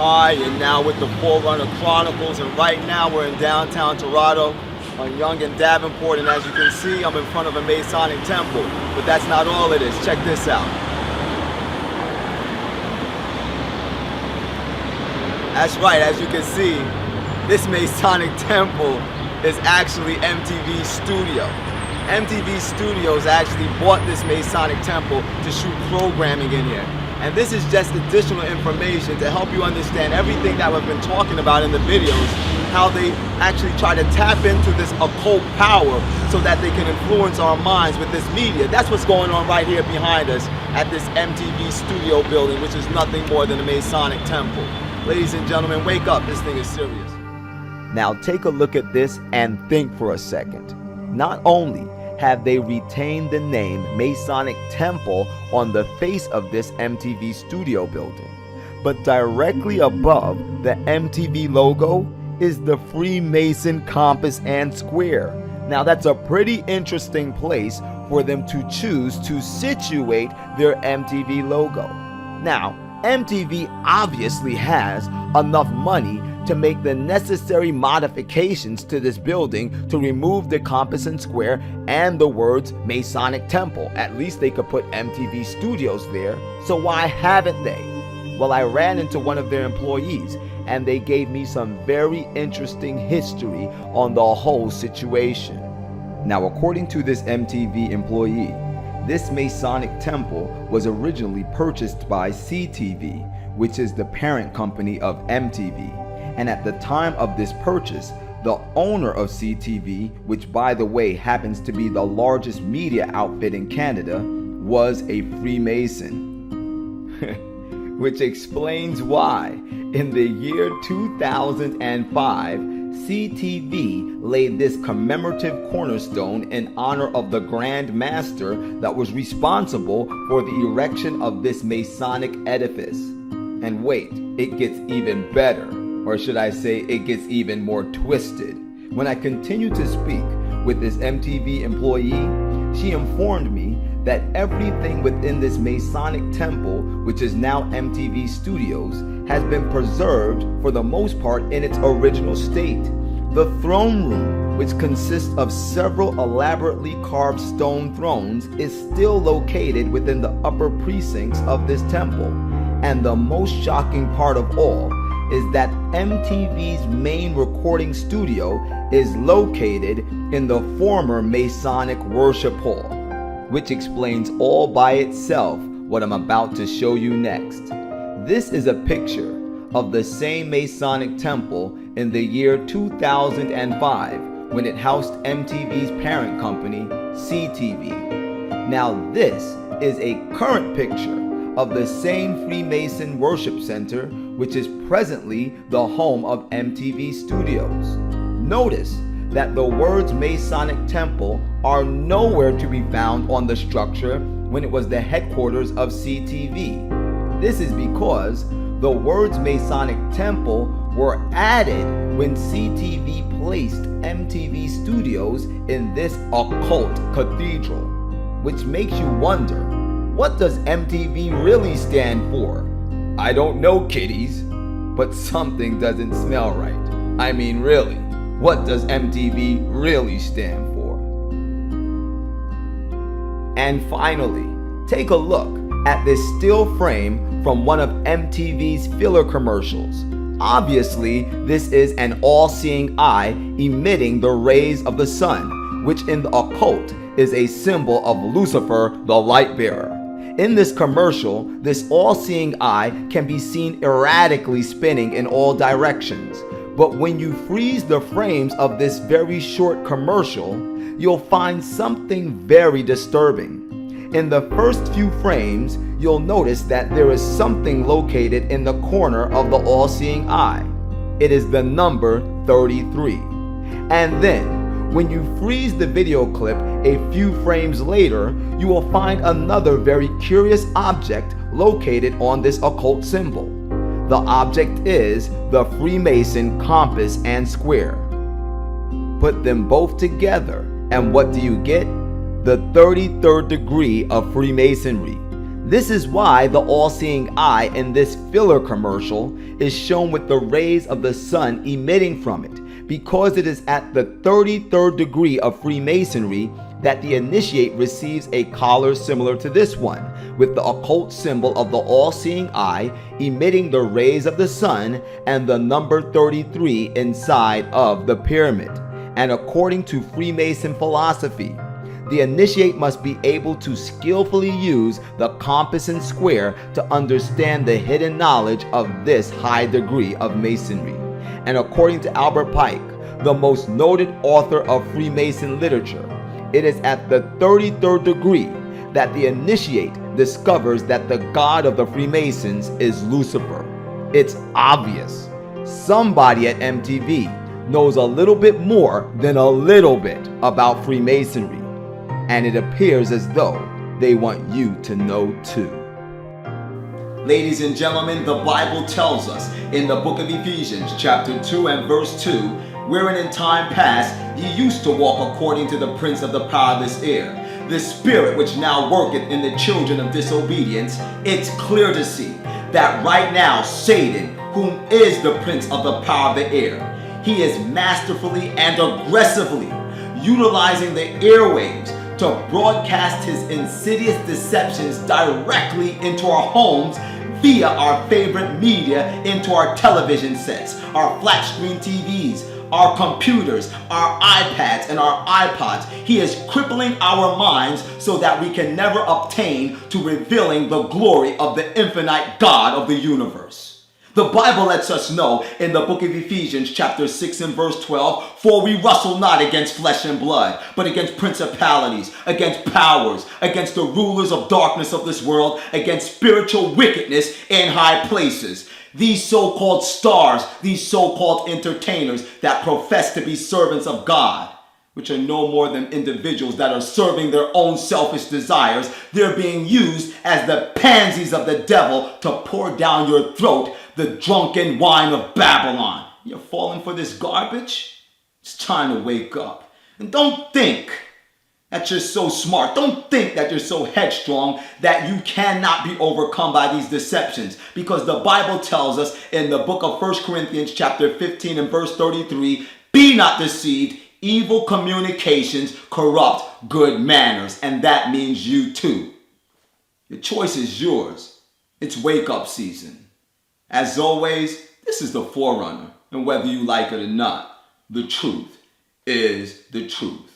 Hi, and now with the Forerunner Chronicles, and right now we're in downtown Toronto on Yonge and Davenport, and as you can see, I'm in front of a Masonic temple, but that's not all it is. Check this out. That's right, as you can see, this Masonic temple is actually MTV Studio. MTV Studios actually bought this Masonic temple to shoot programming in here. And this is just additional information to help you understand everything that we've been talking about in the videos, how they actually try to tap into this occult power so that they can influence our minds with this media. That's what's going on right here behind us at this MTV studio building, which is nothing more than a Masonic temple. Ladies and gentlemen, wake up, this thing is serious. Now take a look at this and think for a second. Not only have they retained the name Masonic Temple on the face of this MTV studio building, but directly above the MTV logo is the Freemason compass and square. Now that's a pretty interesting place for them to choose to situate their MTV logo. Now, MTV obviously has enough money to make the necessary modifications to this building to remove the compass and square and the words Masonic Temple. At least they could put MTV Studios there. So why haven't they? Well, I ran into one of their employees and they gave me some very interesting history on the whole situation. Now, according to this MTV employee, this Masonic temple was originally purchased by CTV, which is the parent company of MTV. And at the time of this purchase, the owner of CTV, which by the way happens to be the largest media outfit in Canada, was a Freemason. Which explains why, in the year 2005, CTV laid this commemorative cornerstone in honor of the Grand Master that was responsible for the erection of this Masonic edifice. And wait, it gets even better. Or should I say, it gets even more twisted. When I continued to speak with this MTV employee, she informed me that everything within this Masonic temple, which is now MTV Studios, has been preserved for the most part in its original state. The throne room, which consists of several elaborately carved stone thrones, is still located within the upper precincts of this temple. And the most shocking part of all is that MTV's main recording studio is located in the former Masonic Worship Hall, which explains all by itself what I'm about to show you next. This is a picture of the same Masonic temple in the year 2005 when it housed MTV's parent company, CTV. Now this is a current picture of the same Freemason Worship Center, which is presently the home of MTV Studios. Notice that the words Masonic Temple are nowhere to be found on the structure when it was the headquarters of CTV. This is because the words Masonic Temple were added when CTV placed MTV Studios in this occult cathedral, which makes you wonder, what does MTV really stand for? I don't know, kiddies, but something doesn't smell right. I mean, really, what does MTV really stand for? And finally, take a look at this still frame from one of MTV's filler commercials. Obviously, this is an all-seeing eye emitting the rays of the sun, which in the occult is a symbol of Lucifer, the light bearer. In this commercial, this all-seeing eye can be seen erratically spinning in all directions. But when you freeze the frames of this very short commercial, you'll find something very disturbing. In the first few frames, you'll notice that there is something located in the corner of the all-seeing eye. It is the number 33. And then, when you freeze the video clip a few frames later, you will find another very curious object located on this occult symbol. The object is the Freemason compass and square. Put them both together, and what do you get? The 33rd degree of Freemasonry. This is why the all-seeing eye in this filler commercial is shown with the rays of the sun emitting from it, because it is at the 33rd degree of Freemasonry that the initiate receives a collar similar to this one, with the occult symbol of the all-seeing eye emitting the rays of the sun and the number 33 inside of the pyramid. And according to Freemason philosophy, the initiate must be able to skillfully use the compass and square to understand the hidden knowledge of this high degree of Masonry. And according to Albert Pike, the most noted author of Freemason literature, it is at the 33rd degree that the initiate discovers that the god of the Freemasons is Lucifer. It's obvious. Somebody at MTV knows a little bit more than a little bit about Freemasonry, and it appears as though they want you to know too. Ladies and gentlemen, the Bible tells us in the book of Ephesians chapter 2 and verse 2, wherein in time past ye used to walk according to the prince of the power of this air, the spirit which now worketh in the children of disobedience. It's clear to see that right now Satan, whom is the prince of the power of the air, he is masterfully and aggressively utilizing the airwaves to broadcast his insidious deceptions directly into our homes via our favorite media, into our television sets, our flat screen TVs, our computers, our iPads, and our iPods. He is crippling our minds so that we can never obtain to revealing the glory of the infinite God of the universe. The Bible lets us know in the book of Ephesians chapter 6 and verse 12, for we wrestle not against flesh and blood, but against principalities, against powers, against the rulers of darkness of this world, against spiritual wickedness in high places. These so-called stars, these so-called entertainers that profess to be servants of God, which are no more than individuals that are serving their own selfish desires, they're being used as the pansies of the devil to pour down your throat the drunken wine of Babylon. You're falling for this garbage? It's time to wake up. And don't think that you're so smart. Don't think that you're so headstrong that you cannot be overcome by these deceptions. Because the Bible tells us in the book of 1 Corinthians chapter 15 and verse 33, be not deceived, evil communications corrupt good manners. And that means you too. The choice is yours. It's wake up season. As always, this is the Forerunner. And whether you like it or not, the truth is the truth.